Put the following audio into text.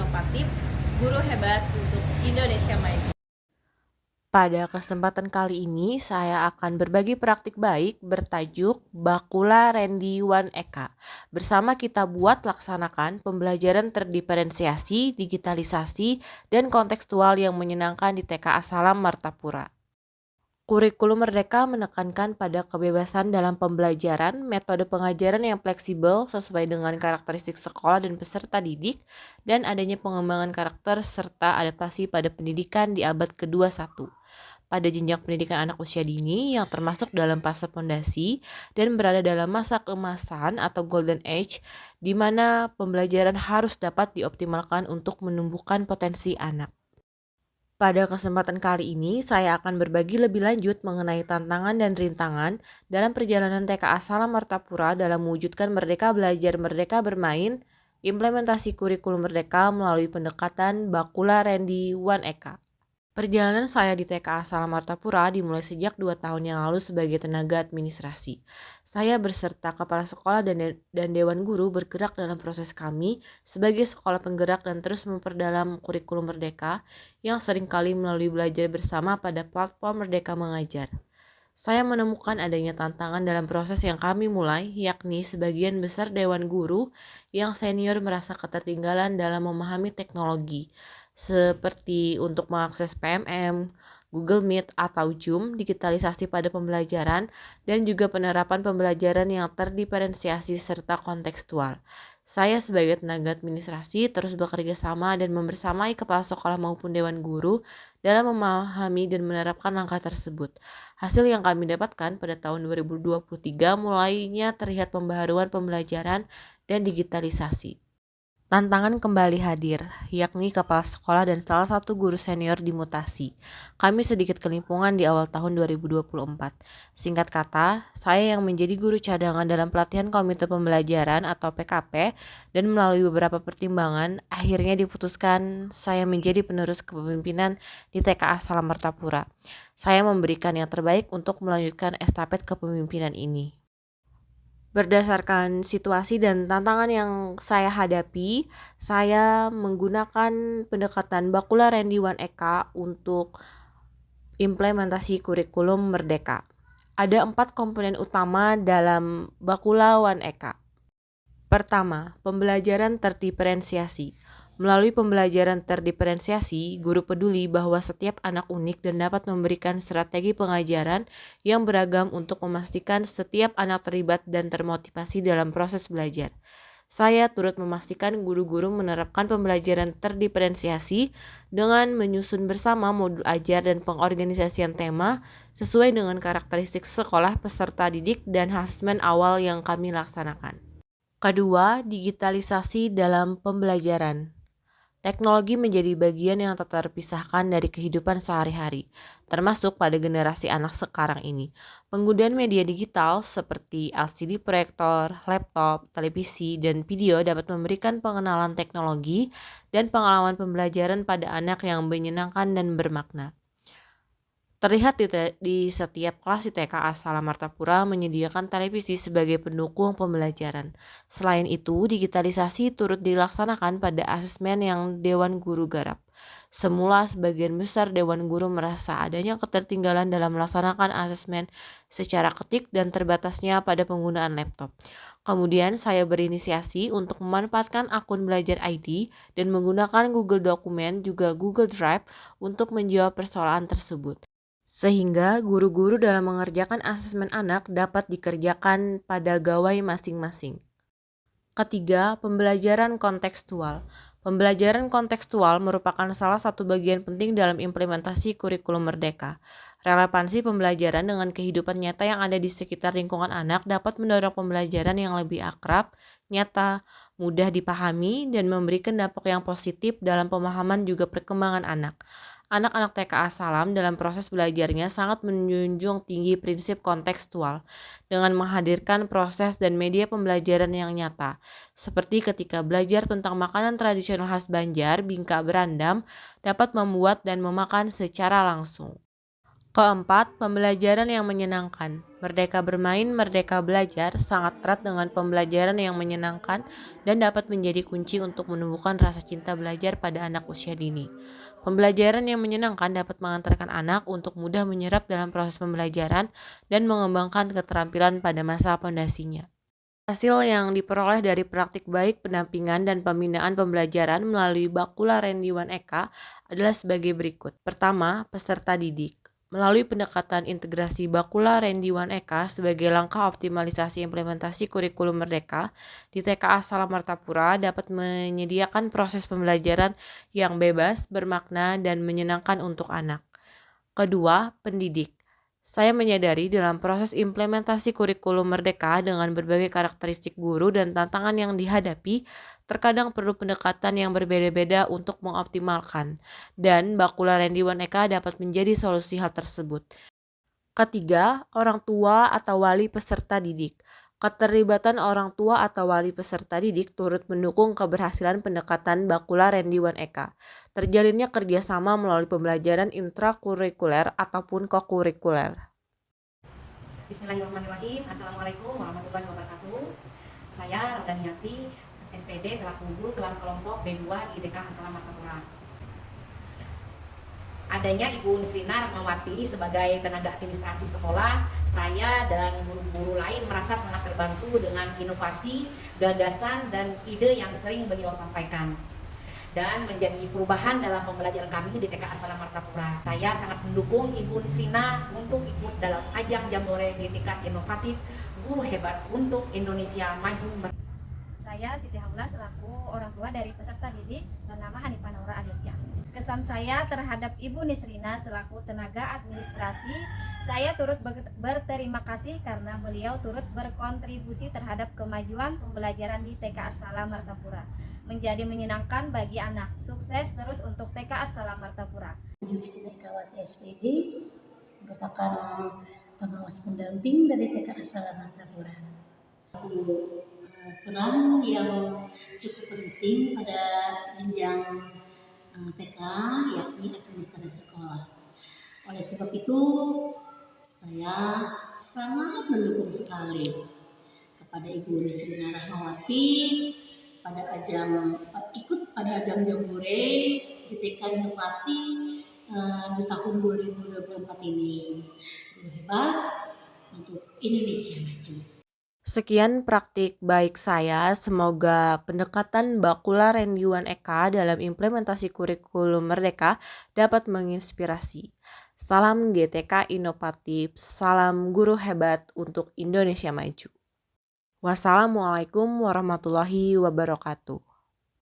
inovatif, guru hebat untuk Indonesia Maju. Pada kesempatan kali ini, saya akan berbagi praktik baik bertajuk Bakula Randy Wan Eka. Bersama kita buat laksanakan pembelajaran terdiferensiasi, digitalisasi, dan kontekstual yang menyenangkan di TKA Salam Martapura. Kurikulum Merdeka menekankan pada kebebasan dalam pembelajaran, metode pengajaran yang fleksibel sesuai dengan karakteristik sekolah dan peserta didik, dan adanya pengembangan karakter serta adaptasi pada pendidikan di abad ke-21. Pada jenjang pendidikan anak usia dini yang termasuk dalam fase fondasi dan berada dalam masa keemasan atau golden age, di mana pembelajaran harus dapat dioptimalkan untuk menumbuhkan potensi anak. Pada kesempatan kali ini, saya akan berbagi lebih lanjut mengenai tantangan dan rintangan dalam perjalanan TKA Salam Martapura dalam mewujudkan Merdeka Belajar Merdeka Bermain, implementasi kurikulum Merdeka melalui pendekatan Bakula Randy Wan Eka. Perjalanan saya di TKA Salam Martapura dimulai sejak 2 tahun yang lalu sebagai tenaga administrasi. Saya berserta kepala sekolah dan dewan guru bergerak dalam proses kami sebagai sekolah penggerak dan terus memperdalam kurikulum Merdeka yang seringkali melalui belajar bersama pada platform Merdeka Mengajar. Saya menemukan adanya tantangan dalam proses yang kami mulai, yakni sebagian besar dewan guru yang senior merasa ketertinggalan dalam memahami teknologi, seperti untuk mengakses PMM, Google Meet atau Zoom, digitalisasi pada pembelajaran, dan juga penerapan pembelajaran yang terdiferensiasi serta kontekstual. Saya sebagai tenaga administrasi terus bekerja sama dan membersamai kepala sekolah maupun dewan guru dalam memahami dan menerapkan langkah tersebut. Hasil yang kami dapatkan pada tahun 2023 mulainya terlihat pembaharuan pembelajaran dan digitalisasi. Tantangan kembali hadir, yakni kepala sekolah dan salah satu guru senior dimutasi. Kami sedikit kelimpungan di awal tahun 2024. Singkat kata, saya yang menjadi guru cadangan dalam pelatihan Komite Pembelajaran atau PKP dan melalui beberapa pertimbangan, akhirnya diputuskan saya menjadi penerus kepemimpinan di TKA Salam Martapura. Saya memberikan yang terbaik untuk melanjutkan estafet kepemimpinan ini. Berdasarkan situasi dan tantangan yang saya hadapi, saya menggunakan pendekatan Bakula Randy Wan Eka untuk implementasi kurikulum Merdeka. Ada 4 komponen utama dalam Bakula Wan Eka. Pertama, pembelajaran terdiferensiasi. Melalui pembelajaran terdiferensiasi, guru peduli bahwa setiap anak unik dan dapat memberikan strategi pengajaran yang beragam untuk memastikan setiap anak terlibat dan termotivasi dalam proses belajar. Saya turut memastikan guru-guru menerapkan pembelajaran terdiferensiasi dengan menyusun bersama modul ajar dan pengorganisasian tema sesuai dengan karakteristik sekolah peserta didik dan asesmen awal yang kami laksanakan. Kedua, digitalisasi dalam pembelajaran. Teknologi menjadi bagian yang tak terpisahkan dari kehidupan sehari-hari, termasuk pada generasi anak sekarang ini. Penggunaan media digital seperti LCD proyektor, laptop, televisi, dan video dapat memberikan pengenalan teknologi dan pengalaman pembelajaran pada anak yang menyenangkan dan bermakna. Terlihat di setiap kelas di TKA Salam Martapura menyediakan televisi sebagai pendukung pembelajaran. Selain itu, digitalisasi turut dilaksanakan pada asesmen yang Dewan Guru garap. Semula sebagian besar Dewan Guru merasa adanya ketertinggalan dalam melaksanakan asesmen secara ketik dan terbatasnya pada penggunaan laptop. Kemudian saya berinisiasi untuk memanfaatkan akun Belajar ID dan menggunakan Google Dokumen juga Google Drive untuk menjawab persoalan tersebut, sehingga guru-guru dalam mengerjakan asesmen anak dapat dikerjakan pada gawai masing-masing. Ketiga, pembelajaran kontekstual. Pembelajaran kontekstual merupakan salah satu bagian penting dalam implementasi kurikulum Merdeka. Relevansi pembelajaran dengan kehidupan nyata yang ada di sekitar lingkungan anak dapat mendorong pembelajaran yang lebih akrab, nyata, mudah dipahami, dan memberikan dampak yang positif dalam pemahaman juga perkembangan anak. Anak-anak TKA Salam dalam proses belajarnya sangat menjunjung tinggi prinsip kontekstual dengan menghadirkan proses dan media pembelajaran yang nyata. Seperti ketika belajar tentang makanan tradisional khas Banjar, bingka berandam, dapat membuat dan memakan secara langsung. Keempat, pembelajaran yang menyenangkan. Merdeka bermain, merdeka belajar sangat erat dengan pembelajaran yang menyenangkan dan dapat menjadi kunci untuk menumbuhkan rasa cinta belajar pada anak usia dini. Pembelajaran yang menyenangkan dapat mengantarkan anak untuk mudah menyerap dalam proses pembelajaran dan mengembangkan keterampilan pada masa pondasinya. Hasil yang diperoleh dari praktik baik pendampingan dan pembinaan pembelajaran melalui Bakula Rendiwan Eka adalah sebagai berikut. Pertama, peserta didik. Melalui pendekatan integrasi Bakula Rendiwan Eka sebagai langkah optimalisasi implementasi kurikulum merdeka di TKA Salam Martapura dapat menyediakan proses pembelajaran yang bebas, bermakna, dan menyenangkan untuk anak. Kedua, pendidik. Saya menyadari dalam proses implementasi kurikulum merdeka dengan berbagai karakteristik guru dan tantangan yang dihadapi, terkadang perlu pendekatan yang berbeda-beda untuk mengoptimalkan, dan Bakula Rendiwan Eka dapat menjadi solusi hal tersebut. Ketiga, orang tua atau wali peserta didik. Keterlibatan orang tua atau wali peserta didik turut mendukung keberhasilan pendekatan Bakula Rendiwan Eka. Terjalinnya kerjasama melalui pembelajaran intrakurikuler ataupun kokurikuler. Bismillahirrahmanirrahim. Assalamualaikum warahmatullahi wabarakatuh. Saya Rodaniati, SPD selaku guru kelas kelompok B2 di TK Salam Martapura. Adanya Ibu Nisrina Rahmawati sebagai tenaga administrasi sekolah, saya dan guru-guru lain merasa sangat terbantu dengan inovasi, gagasan, dan ide yang sering beliau sampaikan dan menjadi perubahan dalam pembelajaran kami di TK Salam Martapura. Saya sangat mendukung Ibu Nisrina untuk ikut dalam ajang Jambore di tingkat inovatif Guru Hebat untuk Indonesia Maju. Saya Siti Hamlah selaku orang tua dari peserta didik bernama Hanifah Naura Aditya. Kesan saya terhadap Ibu Nisrina selaku tenaga administrasi, saya turut berterima kasih karena beliau turut berkontribusi terhadap kemajuan pembelajaran di TK Salam Martapura. Menjadi menyenangkan bagi anak. Sukses terus untuk TK Salam Martapura. Kawati SPD merupakan pengawas pendamping dari TK Salam Martapura. Peran yang cukup penting pada jenjang TK yakni administrasi sekolah. Oleh sebab itu saya sangat mendukung sekali kepada Ibu Nisrina Rahmawati ikut pada ajang Jambore di TK Inovasi di tahun 2024 ini. Guru hebat untuk Indonesia Maju. Sekian praktik baik saya, semoga pendekatan Bakula Rendiwan Eka dalam implementasi kurikulum merdeka dapat menginspirasi. Salam GTK inovatif, salam guru hebat untuk Indonesia Maju. Wassalamualaikum warahmatullahi wabarakatuh.